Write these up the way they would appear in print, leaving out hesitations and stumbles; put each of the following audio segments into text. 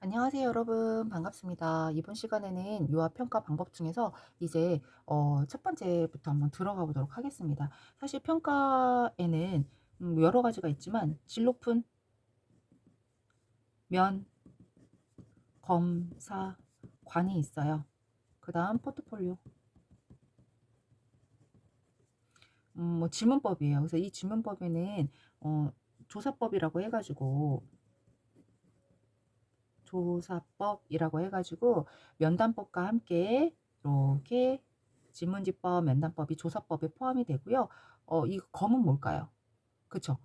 안녕하세요, 여러분. 반갑습니다. 이번 시간에는 유아 평가 방법 중에서 이제 첫 번째부터 한번 들어가 보도록 하겠습니다. 사실 평가에는 여러 가지가 있지만 질 높은 면, 검사, 관이 있어요. 그 다음 포트폴리오, 뭐 질문법이에요. 그래서 이 질문법에는 어, 조사법이라고 해가지고 면담법과 함께 이렇게 질문지법, 면담법이 조사법에 포함이 되고요. 이 검은 뭘까요? 그쵸?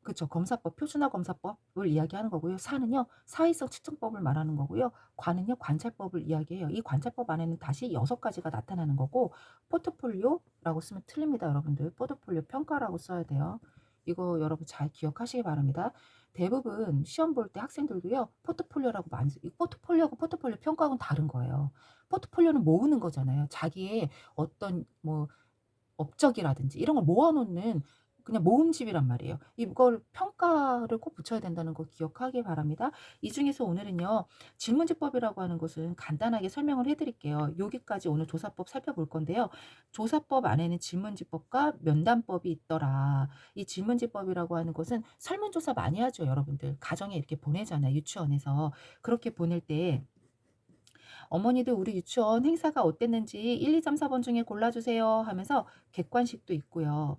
그쵸. 검사법, 표준화 검사법을 이야기하는 거고요. 사는요, 사회성 측정법을 말하는 거고요. 관은요, 관찰법을 이야기해요. 이 관찰법 안에는 다시 6가지가 나타나는 거고, 포트폴리오라고 쓰면 틀립니다, 여러분들. 포트폴리오 평가라고 써야 돼요. 이거 여러분 잘 기억하시기 바랍니다. 대부분 시험 볼 때 학생들도요, 포트폴리오라고 많이 이 포트폴리오하고 포트폴리오 평가하고는 다른 거예요. 포트폴리오는 모으는 거잖아요. 자기의 어떤 뭐 업적이라든지 이런 걸 모아 놓는 그냥 모음집이란 말이에요. 이걸 평가를 꼭 붙여야 된다는 거 기억하기 바랍니다. 이 중에서 오늘은요, 질문지법이라고 하는 것은 간단하게 설명을 해 드릴게요. 여기까지 오늘 조사법 살펴볼 건데요. 조사법 안에는 질문지법과 면담법이 있더라. 이 질문지법이라고 하는 것은 설문조사 많이 하죠, 여러분들. 가정에 이렇게 보내잖아요, 유치원에서. 그렇게 보낼 때 어머니들 우리 유치원 행사가 어땠는지 1, 2, 3, 4번 중에 골라주세요 하면서 객관식도 있고요.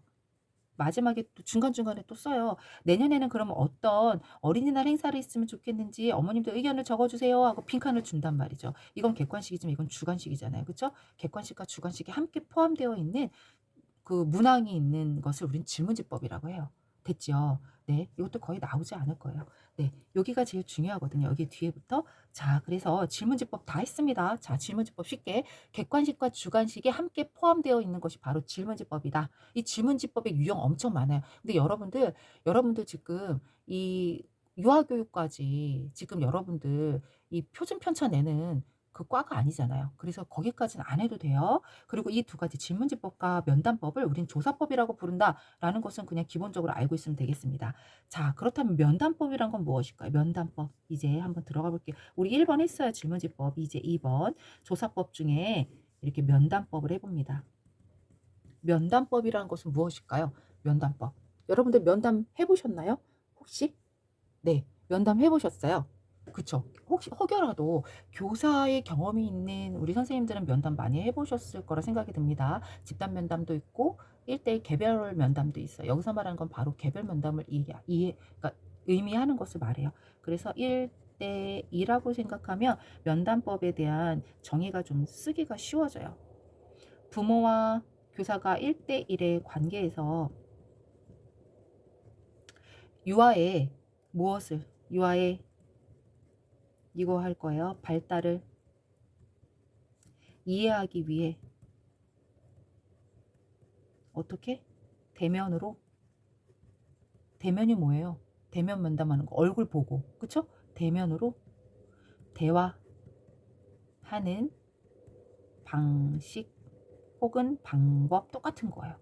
마지막에 또 중간중간에 또 써요. 내년에는 그러면 어떤 어린이날 행사를 있으면 좋겠는지 어머님들 의견을 적어주세요 하고 빈칸을 준단 말이죠. 이건 객관식이지만 이건 주관식이잖아요. 그쵸? 객관식과 주관식이 함께 포함되어 있는 그 문항이 있는 것을 우린 질문지법이라고 해요. 됐죠? 네. 이것도 거의 나오지 않을 거예요. 네. 여기가 제일 중요하거든요. 여기 뒤에부터. 자, 그래서 질문지법 다 했습니다. 자, 질문지법 쉽게 객관식과 주관식이 함께 포함되어 있는 것이 바로 질문지법이다. 이 질문지법의 유형 엄청 많아요. 근데 여러분들 지금 이 유아교육까지 지금 여러분들 이 표준 편차 내는 그 과가 아니잖아요. 그래서 거기까지는 안 해도 돼요. 그리고 이 두 가지 질문지법과 면담법을 우린 조사법이라고 부른다라는 것은 그냥 기본적으로 알고 있으면 되겠습니다. 자, 그렇다면 면담법이란 건 무엇일까요? 면담법. 이제 한번 들어가 볼게요. 우리 1번 했어요. 질문지법. 이제 2번. 조사법 중에 이렇게 면담법을 해봅니다. 면담법이라는 것은 무엇일까요? 면담법. 여러분들 면담 해보셨나요? 혹시? 네. 면담 해보셨어요? 그쵸. 혹여라도 교사의 경험이 있는 우리 선생님들은 면담 많이 해보셨을 거라 생각이 듭니다. 집단 면담도 있고 1대1 개별 면담도 있어요. 여기서 말하는 건 바로 개별 면담을 그러니까 의미하는 것을 말해요. 그래서 1대2라고 생각하면 면담법에 대한 정의가 좀 쓰기가 쉬워져요. 부모와 교사가 1대1의 관계에서 유아의 유아의 이거 할 거예요. 발달을 이해하기 위해 어떻게? 대면으로. 대면이 뭐예요? 대면 면담하는 거. 얼굴 보고. 그쵸? 대면으로 대화하는 방식 혹은 방법 똑같은 거예요.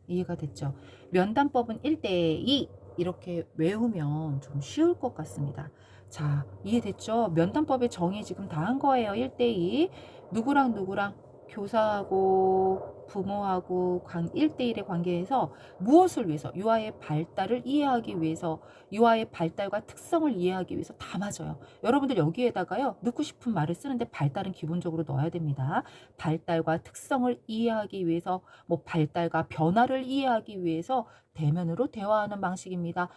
이해가 됐죠? 면담법은 1대2 이렇게 외우면 좀 쉬울 것 같습니다. 자, 이해됐죠? 면담법의 정의 지금 다 한 거예요. 1대2 누구랑 누구랑 교사하고 부모하고 1대1의 관계에서 무엇을 위해서 유아의 발달을 이해하기 위해서 유아의 발달과 특성을 이해하기 위해서 다 맞아요. 여러분들 여기에다가요 넣고 싶은 말을 쓰는데 발달은 기본적으로 넣어야 됩니다. 발달과 특성을 이해하기 위해서 뭐 발달과 변화를 이해하기 위해서 대면으로 대화하는 방식입니다.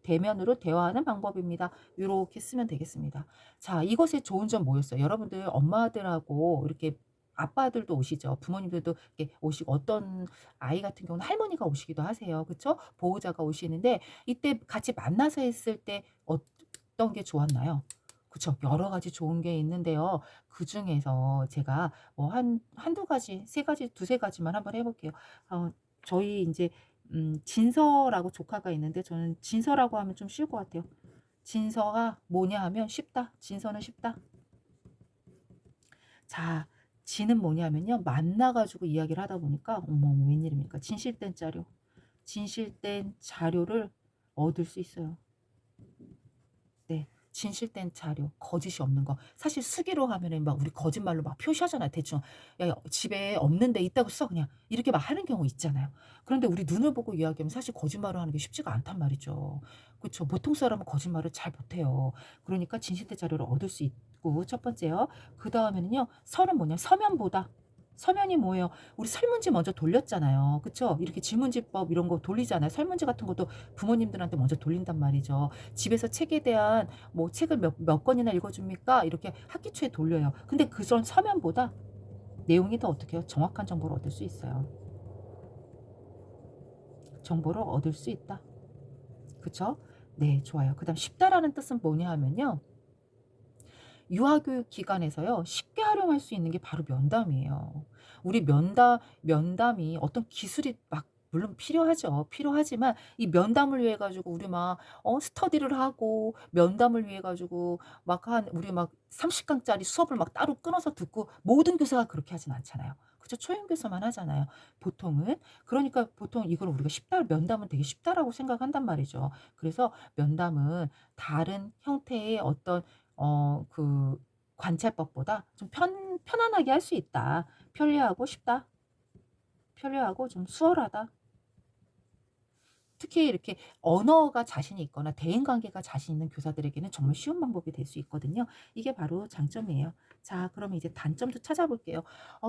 대면으로 대화하는 방법입니다. 이렇게 쓰면 되겠습니다. 자, 이것의 좋은 점 뭐였어요? 여러분들 엄마들하고 이렇게 아빠들도 오시죠. 부모님들도 이렇게 오시고 어떤 아이 같은 경우는 할머니가 오시기도 하세요. 그쵸? 보호자가 오시는데 이때 같이 만나서 했을 때 어떤 게 좋았나요? 그쵸? 여러 가지 좋은 게 있는데요. 그중에서 제가 뭐 한두 가지, 세 가지, 두세 가지만 한번 해 볼게요. 저희 인제 진서라고 조카가 있는데 저는 진서라고 하면 좀 쉬울 것 같아요. 진서가 뭐냐 하면 쉽다. 진서는 쉽다. 자, 진은 뭐냐면요. 만나 가지고 이야기를 하다 보니까 어머 웬일입니까? 진실된 자료를 얻을 수 있어요. 네. 진실된 자료, 거짓이 없는 거. 사실 수기로 하면은 막 우리 거짓말로 막 표시하잖아요. 대충 "야 집에 없는데 있다고 써." 그냥 이렇게 막 하는 경우 있잖아요. 그런데 우리 눈을 보고 이야기하면 사실 거짓말을 하는 게 쉽지가 않단 말이죠. 그쵸. 보통 사람은 거짓말을 잘 못해요. 그러니까 진실된 자료를 얻을 수 있고 첫 번째요. 그다음에는요. 설은 뭐냐 서면보다 서면이 뭐예요? 우리 설문지 먼저 돌렸잖아요. 그쵸? 이렇게 질문지법 이런 거 돌리잖아요. 설문지 같은 것도 부모님들한테 먼저 돌린단 말이죠. 집에서 책에 대한 뭐 "책을 몇 권이나 읽어 줍니까?" 이렇게 학기 초에 돌려요. 근데 그런 서면보다 내용이 더 어떻게 해요? 정확한 정보를 얻을 수 있어요. 정보를 얻을 수 있다. 그쵸? 네 좋아요. 그다음 쉽다라는 뜻은 뭐냐 하면요. 유아교육 기관에서요. 쉽게 활용할 수 있는 게 바로 면담이에요. 우리 면담이 어떤 기술이 막 물론 필요하죠. 필요하지만 이 면담을 위해 가지고 우리 막 스터디를 하고 면담을 위해 가지고 막 우리 막 30 강짜리 수업을 막 따로 끊어서 듣고 모든 교사가 그렇게 하진 않잖아요. 그죠? 초임 교사만 하잖아요, 보통은. 그러니까 보통 이걸 우리가 쉽다 면담은 되게 쉽다라고 생각한단 말이죠. 그래서 면담은 다른 형태의 어떤 그 관찰법보다 좀 편안하게 할 수 있다. 편리하고 쉽다. 편리하고 좀 수월하다. 특히 이렇게 언어가 자신이 있거나 대인 관계가 자신 있는 교사들에게는 정말 쉬운 방법이 될 수 있거든요. 이게 바로 장점이에요. 자, 그러면 이제 단점도 찾아볼게요.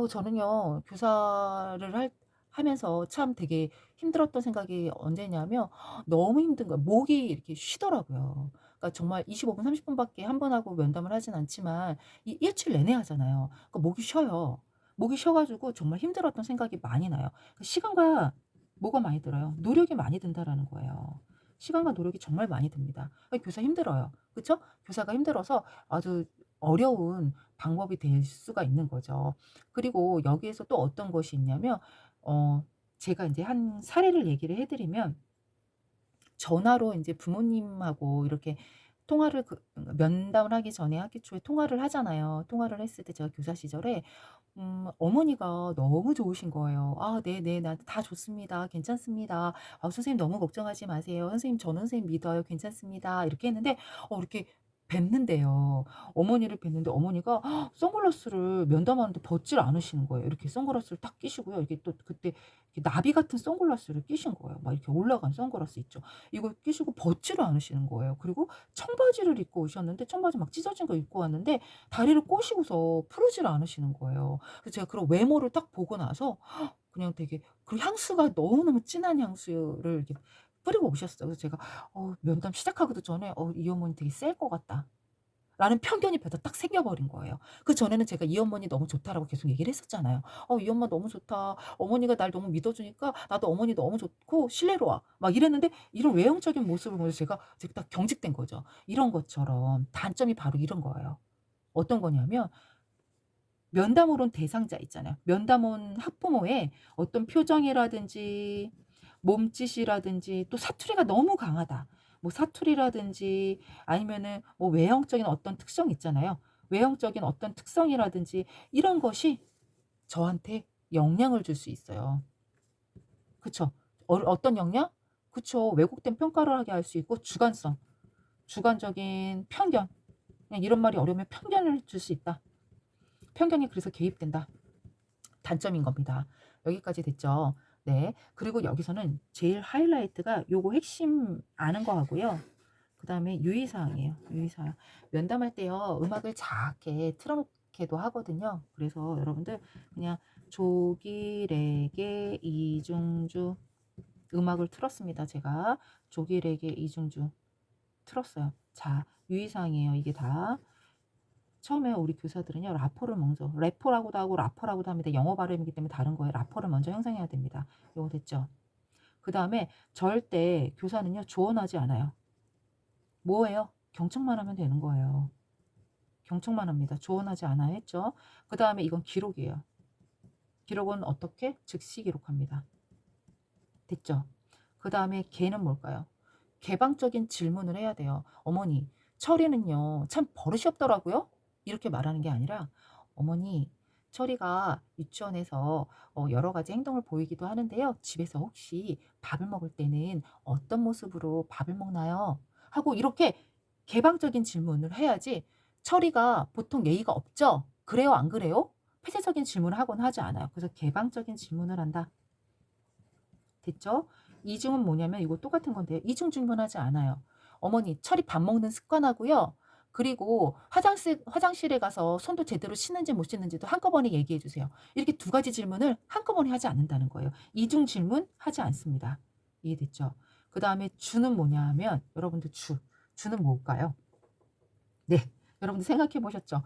저는요, 교사를 하면서 참 되게 힘들었던 생각이 언제냐면 너무 힘든 거예요. 목이 이렇게 쉬더라고요. 그러니까 정말 25분, 30분 밖에 한 번 하고 면담을 하진 않지만 이 일주일 내내 하잖아요. 그러니까 목이 쉬어요. 목이 쉬어 가지고 정말 힘들었던 생각이 많이 나요. 그 시간과 뭐가 많이 들어요? 노력이 많이 든다라는 거예요. 시간과 노력이 정말 많이 듭니다. 교사 힘들어요. 그쵸? 교사가 힘들어서 아주 어려운 방법이 될 수가 있는 거죠. 그리고 여기에서 또 어떤 것이 있냐면 어 제가 인제 한 사례를 얘기를 해 드리면 전화로 인제 부모님하고 이렇게 통화를 면담을 하기 전에 학기 초에 통화를 하잖아요. 통화를 했을 때 제가 교사 시절에 어머니가 너무 좋으신 거예요. "아 네네. 나 다 좋습니다. 괜찮습니다. 아 선생님 너무 걱정하지 마세요. 선생님 저는 선생님 믿어요. 괜찮습니다." 이렇게 했는데 이렇게 뵀는데요. 어머니를 뵀는데 어머니가 선글라스를 면담하는데 벗질 않으시는 거예요. 이렇게 선글라스를 딱 끼시고요. 이게 또 그때 이렇게 나비 같은 선글라스를 끼신 거예요. 막 이렇게 올라간 선글라스 있죠. 이걸 끼시고 벗지를 않으시는 거예요. 그리고 청바지를 입고 오셨는데 청바지 막 찢어진 거 입고 왔는데 다리를 꼬시고서 풀으지를 않으시는 거예요. 그래서 제가 그런 외모를 딱 보고 나서 그냥 되게 그 향수가 너무너무 진한 향수를 이렇게 뿌리고 오셨어요. 그래서 제가 면담 시작하기도 전에 '이 어머니 되게 셀 것 같다.' 라는 편견이 배서 딱 생겨 버린 거예요. 그전에는 제가 "이 어머니 너무 좋다."라고 계속 얘기를 했었잖아요. 이 엄마 너무 좋다. 어머니가 날 너무 믿어 주니까 나도 어머니 너무 좋고 신뢰로 와." 막 이랬는데 이런 외형적인 모습을 보면서 제가 딱 경직된 거죠. 이런 것처럼 단점이 바로 이런 거예요. 어떤 거냐면 면담 을 온 대상자 있잖아요. 면담 온 학부모의 어떤 표정이라든지 몸짓이라든지 또 사투리가 너무 강하다. 뭐 사투리라든지 아니면은 뭐 외형적인 어떤 특성 있잖아요. 외형적인 어떤 특성이라든지 이런 것이 저한테 영향을 줄 수 있어요. 그쵸? 어떤 영향? 그쵸. 왜곡된 평가를 하게 할 수 있고 주관성, 주관적인 편견. 그냥 이런 말이 어려우면 편견을 줄 수 있다. 편견이 그래서 개입된다. 단점인 겁니다. 여기까지 됐죠? 네. 그리고 여기서는 제일 하이라이트가 요거 핵심 아는 거 하고요. 그다음에 유의사항이에요. 유의사항. 면담할 때요. 음악을 작게 틀어 놓기도 하거든요. 그래서 여러분들 그냥 조기레게 이중주 음악을 틀었습니다, 제가. 조기레게 이중주 틀었어요. 자, 유의사항이에요, 이게 다. 처음에 우리 교사들은요. 라포를 먼저 래퍼라고도 하고 라퍼라고도 합니다. 영어 발음이기 때문에 다른 거예요. 라포를 먼저 형성해야 됩니다. 요거 됐죠? 그다음에 절대 교사는요. 조언하지 않아요. 뭐예요? 경청만 하면 되는 거예요. 경청만 합니다. 조언하지 않아요 했죠? 그다음에 이건 기록이에요. 기록은 어떻게? 즉시 기록합니다. 됐죠? 그다음에 개는 뭘까요? 개방적인 질문을 해야 돼요. "어머니, 철이는요 참 버릇이 없더라고요." 이렇게 말하는 게 아니라 "어머니, 철이가 유치원에서 여러 가지 행동을 보이기도 하는데요. 집에서 혹시 밥을 먹을 때는 어떤 모습으로 밥을 먹나요?" 하고 이렇게 개방적인 질문을 해야지 처리가 보통 예의가 없죠. "그래요? 안 그래요?" 폐쇄적인 질문을 하곤 하지 않아요. 그래서 개방적인 질문을 한다. 됐죠? 이중은 뭐냐면 이거 똑같은 건데요. 이중 질문하지 않아요. 어머니 철이 밥 먹는 습관하고요. 그리고 화장실에 가서 손도 제대로 씻는지 못 씻는지도 한꺼번에 얘기해 주세요. 이렇게 두 가지 질문을 한꺼번에 하지 않는다는 거예요. 이중 질문 하지 않습니다. 이해됐죠? 그다음에 주는 뭐냐 하면 여러분들 주는 뭘까요? 네. 여러분들 생각해 보셨죠?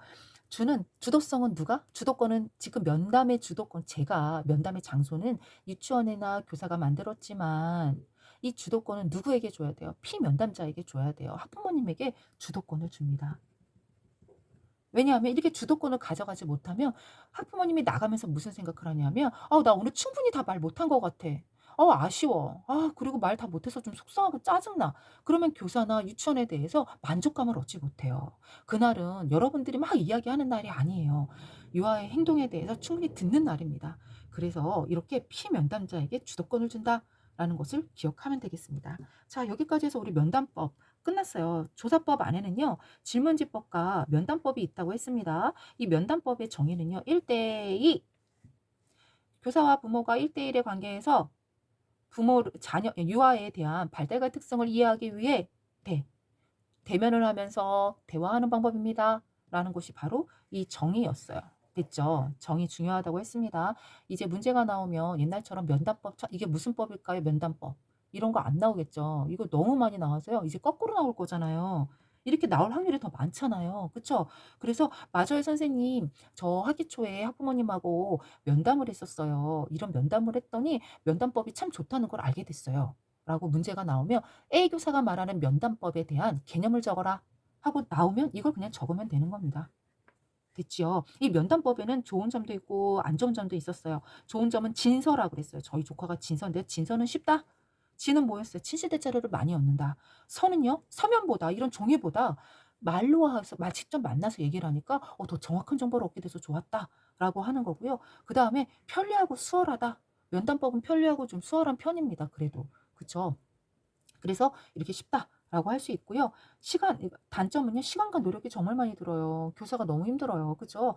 주도성은 누가? 주도권은 지금 면담의 주도권 제가 면담의 장소는 유치원이나 교사가 만들었지만 이 주도권은 누구에게 줘야 돼요? 피면담자에게 줘야 돼요. 학부모님에게 주도권을 줍니다. 왜냐하면 이렇게 주도권을 가져가지 못하면 학부모님이 나가면서 무슨 생각을 하냐면 나 오늘 충분히 다 말 못한 것 같아. 아쉬워. 그리고 말 다 못해서 좀 속상하고 짜증나." 그러면 교사나 유치원에 대해서 만족감을 얻지 못해요. 그날은 여러분들이 막 이야기하는 날이 아니에요. 유아의 행동에 대해서 충분히 듣는 날입니다. 그래서 이렇게 피면담자에게 주도권을 준다라는 것을 기억하면 되겠습니다. 자, 여기까지 해서 우리 면담법 끝났어요. 조사법 안에는요. 질문지법과 면담법이 있다고 했습니다. 이 면담법의 정의는요. 1대2 교사와 부모가 1대1의 관계에서 자녀 유아에 대한 발달과 특성을 이해하기 위해 대면을 하면서 대화하는 방법입니다. 라는 것이 바로 이 정의였어요. 됐죠? 정의 중요하다고 했습니다. 이제 문제가 나오면 옛날처럼 면담법 이게 무슨 법일까요? 면담법. 이런 거 안 나오겠죠. 이거 너무 많이 나와서요. 이제 거꾸로 나올 거잖아요. 이렇게 나올 확률이 더 많잖아요. 그쵸? 그래서 "맞아요 선생님. 저 학기 초에 학부모님하고 면담을 했었어요. 이런 면담을 했더니 면담법이 참 좋다는 걸 알게 됐어요." 라고 문제가 나오면 A 교사가 말하는 면담법에 대한 개념을 적어라 하고 나오면 이걸 그냥 적으면 되는 겁니다. 됐지요? 이 면담법에는 좋은 점도 있고 안 좋은 점도 있었어요. 좋은 점은 진서라 그랬어요. 저희 조카가 진서인데 진서는 쉽다? 지는 뭐였어요? 친시대 자료를 많이 얻는다. 서는요? 서면보다 이런 종이보다 말로 해서 직접 만나서 얘기를 하니까 더 정확한 정보를 얻게 돼서 좋았다라고 하는 거고요. 그다음에 편리하고 수월하다. 면담법은 편리하고 좀 수월한 편입니다 그래도. 그쵸? 그래서 이렇게 쉽다라고 할 수 있고요. 단점은요. 시간과 노력이 정말 많이 들어요. 교사가 너무 힘들어요. 그죠?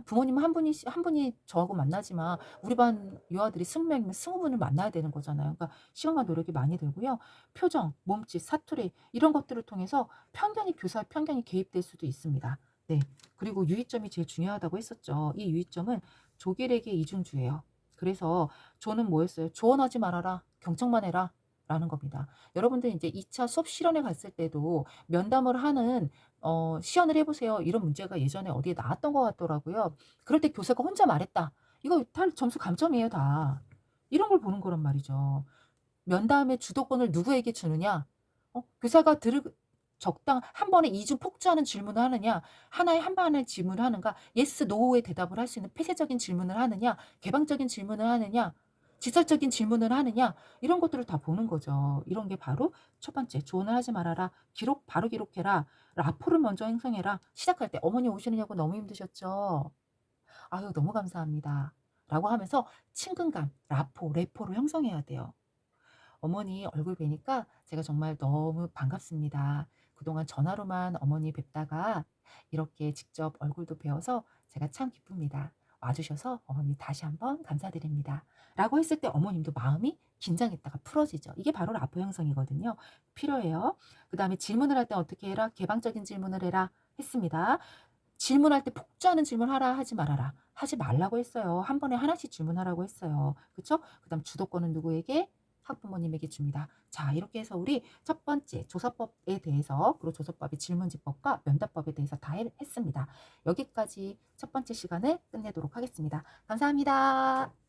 부모님 한 분이 저하고 만나지만 우리 반 유아들이 20 명이면 20 분을 만나야 되는 거잖아요. 그러니까 시간과 노력이 많이 들고요. 표정, 몸짓, 사투리 이런 것들을 통해서 교사의 편견이 개입될 수도 있습니다. 네. 그리고 유의점이 제일 중요하다고 했었죠. 이 유의점은 조길에게 이중주예요. 그래서 조는 뭐였어요? "조언하지 말아라. 경청만 해라." 라는 겁니다. 여러분들 이제 2차 수업 실현에 갔을 때도 면담을 하는 "시연을 해 보세요." 이런 문제가 예전에 어디에 나왔던 것 같더라고요. 그럴 때 교사가 혼자 말했다. 이거 다 점수 감점이에요 다. 이런 걸 보는 거란 말이죠. 면담의 주도권을 누구에게 주느냐? 교사가 한 번에 이중 폭주하는 질문을 하느냐? 하나에 한 번에 질문을 하는가? 예스, 노의 대답을 할 수 있는 폐쇄적인 질문을 하느냐? 개방적인 질문을 하느냐? 직설적인 질문을 하느냐? 이런 것들을 다 보는 거죠. 이런 게 바로 첫 번째 조언을 하지 말아라. 바로 기록해라. 라포를 먼저 형성해라. 시작할 때 "어머니 오시느냐고 너무 힘드셨죠? 아유 너무 감사합니다." 라고 하면서 친근감, 레포를 형성해야 돼요. 어머니 얼굴 뵈니까 제가 정말 너무 반갑습니다. 그동안 전화로만 어머니 뵙다가 이렇게 직접 얼굴도 뵈어서 제가 참 기쁩니다. 와주셔서 어머니 다시 한번 감사드립니다. 라고 했을 때 어머님도 마음이 긴장했다가 풀어지죠. 이게 바로 라포 형성이거든요. 필요해요. 그 다음에 질문을 할 때 어떻게 해라? 개방적인 질문을 해라. 했습니다. 질문할 때 폭주하는 질문하라 하지 말아라. 하지 말라고 했어요. 한 번에 하나씩 질문하라고 했어요. 그쵸? 그다음 주도권은 누구에게? 학부모님에게 줍니다. 자, 이렇게 해서 우리 첫 번째 조사법에 대해서 그리고 조사법의 질문지법과 면담법에 대해서 다 했습니다. 여기까지 첫 번째 시간을 끝내도록 하겠습니다. 감사합니다.